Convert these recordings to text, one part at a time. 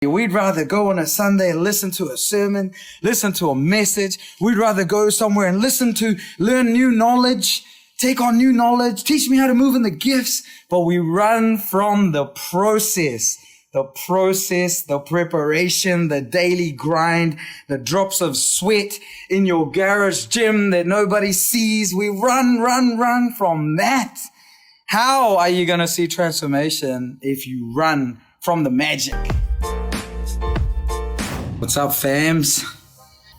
We'd rather go on a Sunday and listen to a sermon, listen to a message. We'd rather go somewhere and learn new knowledge, take on new knowledge, teach me how to move in the gifts. But we run from the process, the preparation, the daily grind, the drops of sweat in your garage gym that nobody sees. We run from that. How are you going to see transformation if you run from the magic? What's up, fams?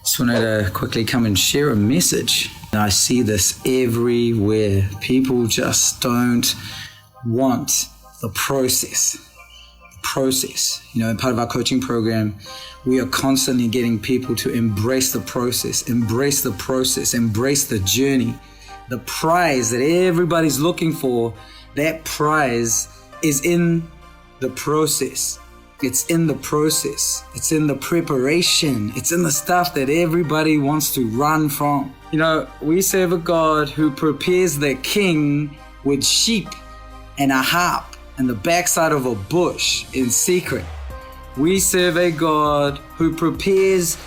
Just wanted to quickly come and share a message. I see this everywhere. People just don't want the process. Part of our coaching program, we are constantly getting people to embrace the process, embrace the journey. The prize that everybody's looking for, that prize is in the process. It's in the process. It's in the preparation. It's in the stuff that everybody wants to run from. We serve a God who prepares the king with sheep and a harp and the backside of a bush in secret. We serve a God who prepares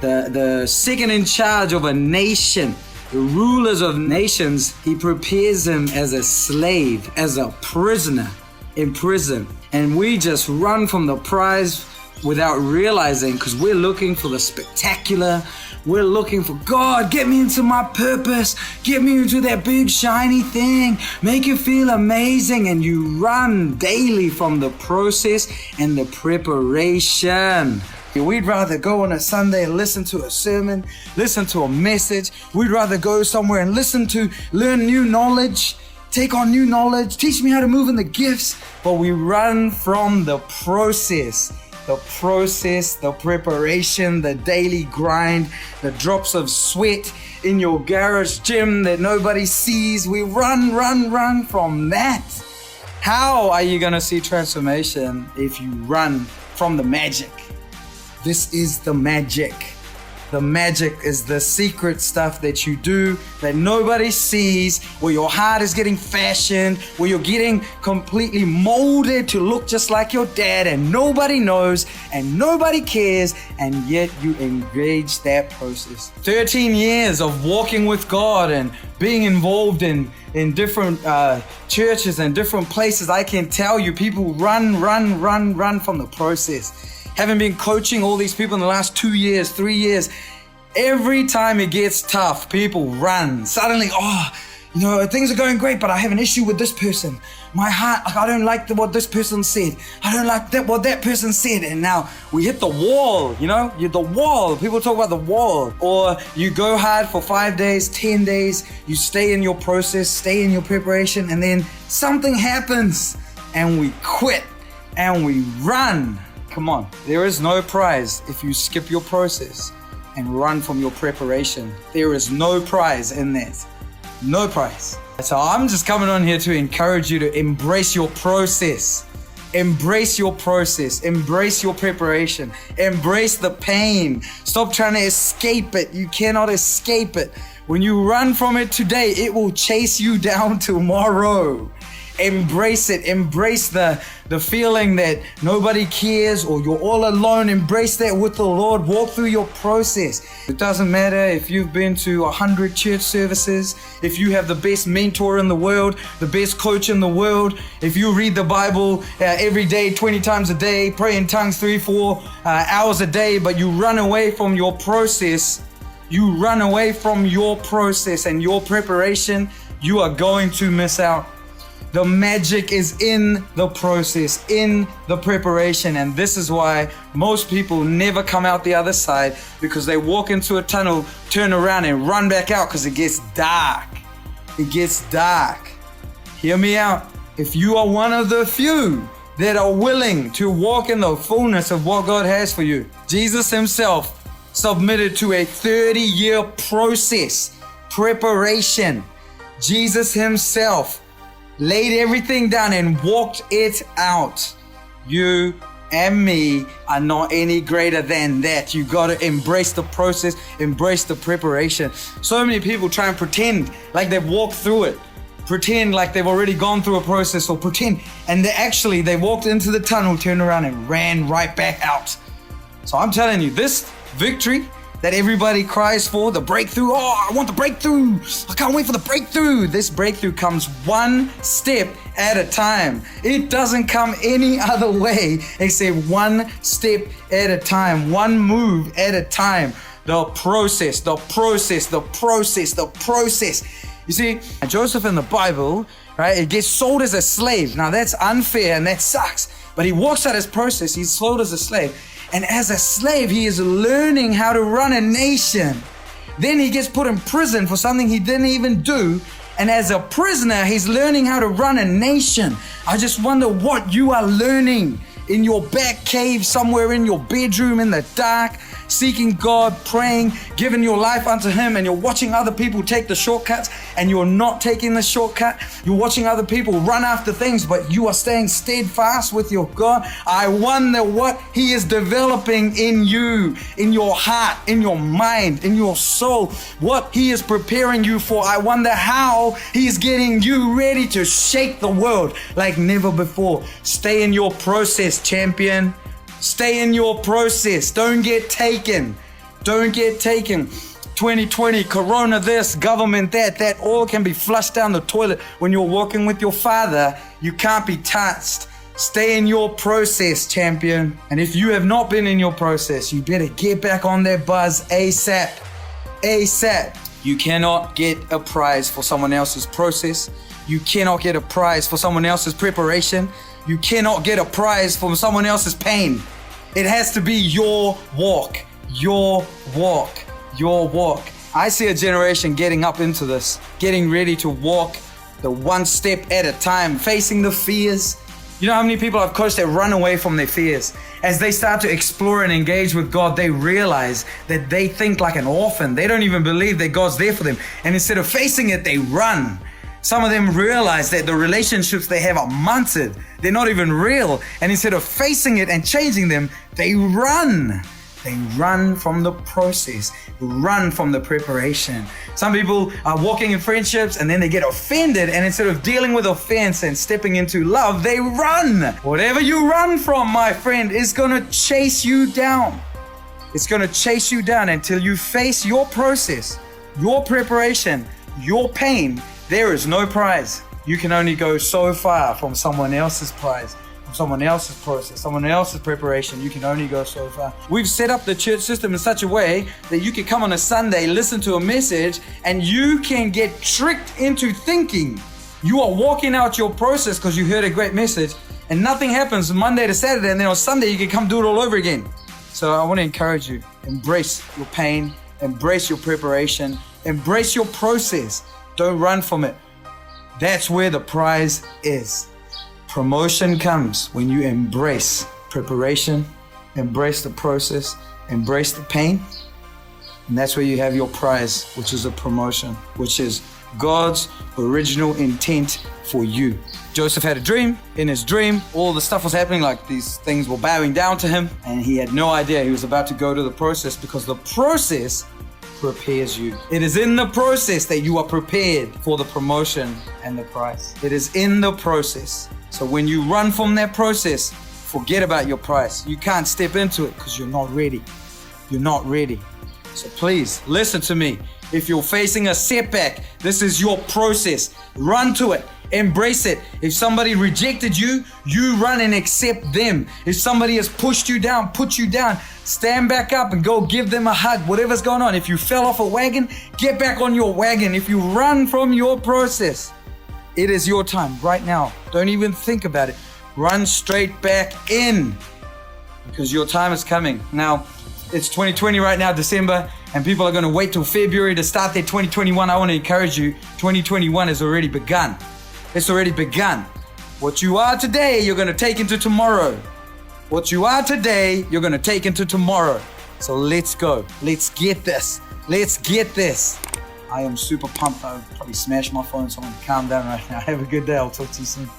the second in charge of a nation, the rulers of nations. He prepares them as a slave, as a prisoner in prison. And we just run from the prize without realizing, because we're looking for the spectacular. We're looking for, God, get me into my purpose. Get me into that big shiny thing. Make it feel amazing. And you run daily from the process and the preparation. We'd rather go on a Sunday and listen to a sermon, listen to a message. We'd rather go somewhere and learn new knowledge, take on new knowledge, teach me how to move in the gifts. But we run from the process, the preparation, the daily grind, the drops of sweat in your garage gym that nobody sees. We run from that. How are you going to see transformation if you run from the magic? This is the magic. The magic is the secret stuff that you do that nobody sees, where your heart is getting fashioned, where you're getting completely molded to look just like your dad, and nobody knows and nobody cares, and yet you engage that process. 13 years of walking with God and being involved in different churches and different places. I can tell you, people run from the process. Having been coaching all these people in the last 2 years, 3 years, every time it gets tough, people run. Suddenly, things are going great, but I have an issue with this person. My heart, I don't like what this person said. I don't like what that person said. And now we hit the wall, you're the wall. People talk about the wall. Or you go hard for 5 days, 10 days, you stay in your process, stay in your preparation, and then something happens and we quit and we run. Come on, there is no prize if you skip your process and run from your preparation. There is no prize in that. No prize. So I'm just coming on here to encourage you to embrace your process. Embrace your process. Embrace your preparation. Embrace the pain. Stop trying to escape it. You cannot escape it. When you run from it today, it will chase you down tomorrow. Embrace it. Embrace the feeling that nobody cares or you're all alone. Embrace that with the Lord. Walk through your process. It doesn't matter if you've been to 100 church services, if you have the best mentor in the world, the best coach in the world, if you read the Bible every day, 20 times a day, pray in tongues 3-4 hours a day, but you run away from your process. You run away from your process and your preparation, you are going to miss out. The magic is in the process, in the preparation. And this is why most people never come out the other side, because they walk into a tunnel, turn around and run back out because it gets dark. It gets dark. Hear me out. If you are one of the few that are willing to walk in the fullness of what God has for you, Jesus himself submitted to a 30-year process, preparation. Jesus himself laid everything down and walked it out. You and me are not any greater than that. You got to embrace the process, embrace the preparation. So many people try and pretend like they've walked through it. pretend like they've already gone through a process, or pretend, and they walked into the tunnel, turned around and ran right back out. So I'm telling you, this victory that everybody cries for, the breakthrough, oh, I want the breakthrough, I can't wait for the breakthrough. This breakthrough comes one step at a time. It doesn't come any other way except one step at a time, one move at a time. The process. You see, Joseph in the Bible, right, it gets sold as a slave. Now that's unfair and that sucks. But he walks out his process, he's sold as a slave. And as a slave, he is learning how to run a nation. Then he gets put in prison for something he didn't even do. And as a prisoner, he's learning how to run a nation. I just wonder what you are learning in your back cave, somewhere in your bedroom in the dark, seeking God, praying, giving your life unto Him, and you're watching other people take the shortcuts and you're not taking the shortcut. You're watching other people run after things, but you are staying steadfast with your God. I wonder what He is developing in you, in your heart, in your mind, in your soul, what He is preparing you for. I wonder how He is getting you ready to shake the world like never before. Stay in your process, champion. Stay in your process. Don't get taken. 2020, Corona this, government that all can be flushed down the toilet. When you're walking with your Father, you can't be touched. Stay in your process, champion. And if you have not been in your process, you better get back on that buzz ASAP. You cannot get a prize for someone else's process. You cannot get a prize for someone else's preparation. You cannot get a prize from someone else's pain. It has to be your walk. I see a generation getting up into this, getting ready to walk the one step at a time, facing the fears. You know how many people I've coached that run away from their fears? As they start to explore and engage with God, they realize that they think like an orphan. They don't even believe that God's there for them. And instead of facing it, they run. Some of them realize that the relationships they have are munted. They're not even real. And instead of facing it and changing them, they run. They run from the process, run from the preparation. Some people are walking in friendships and then they get offended, and instead of dealing with offense and stepping into love, they run. Whatever you run from, my friend, is going to chase you down. It's going to chase you down until you face your process, your preparation, your pain. There is no prize. You can only go so far from someone else's prize, from someone else's process, someone else's preparation. You can only go so far. We've set up the church system in such a way that you can come on a Sunday, listen to a message, and you can get tricked into thinking you are walking out your process because you heard a great message, and nothing happens Monday to Saturday, and then on Sunday you can come do it all over again. So I want to encourage you, embrace your pain, embrace your preparation, embrace your process. Don't run from it. That's where the prize is. Promotion comes when you embrace preparation, embrace the process, embrace the pain. And that's where you have your prize, which is a promotion, which is God's original intent for you. Joseph had a dream. In his dream, all the stuff was happening, like these things were bowing down to him, and he had no idea he was about to go to the process, because the process prepares you. It is in the process that you are prepared for the promotion and the prize. It is in the process. So when you run from that process, forget about your prize. You can't step into it because you're not ready. You're not ready. So please listen to me. If you're facing a setback, this is your process. Run to it. Embrace it. If somebody rejected you, you run and accept them. If somebody has pushed you down, put you down, stand back up and go give them a hug. Whatever's going on. If you fell off a wagon, get back on your wagon. If you run from your process, it is your time right now. Don't even think about it. Run straight back in, because your time is coming. Now, it's 2020 right now, December, and people are going to wait till February to start their 2021. I want to encourage you, 2021 has already begun. It's already begun. What you are today, you're going to take into tomorrow. What you are today, you're going to take into tomorrow. So let's go. Let's get this. Let's get this. I am super pumped. I'll probably smash my phone, so I'm going to calm down right now. Have a good day. I'll talk to you soon.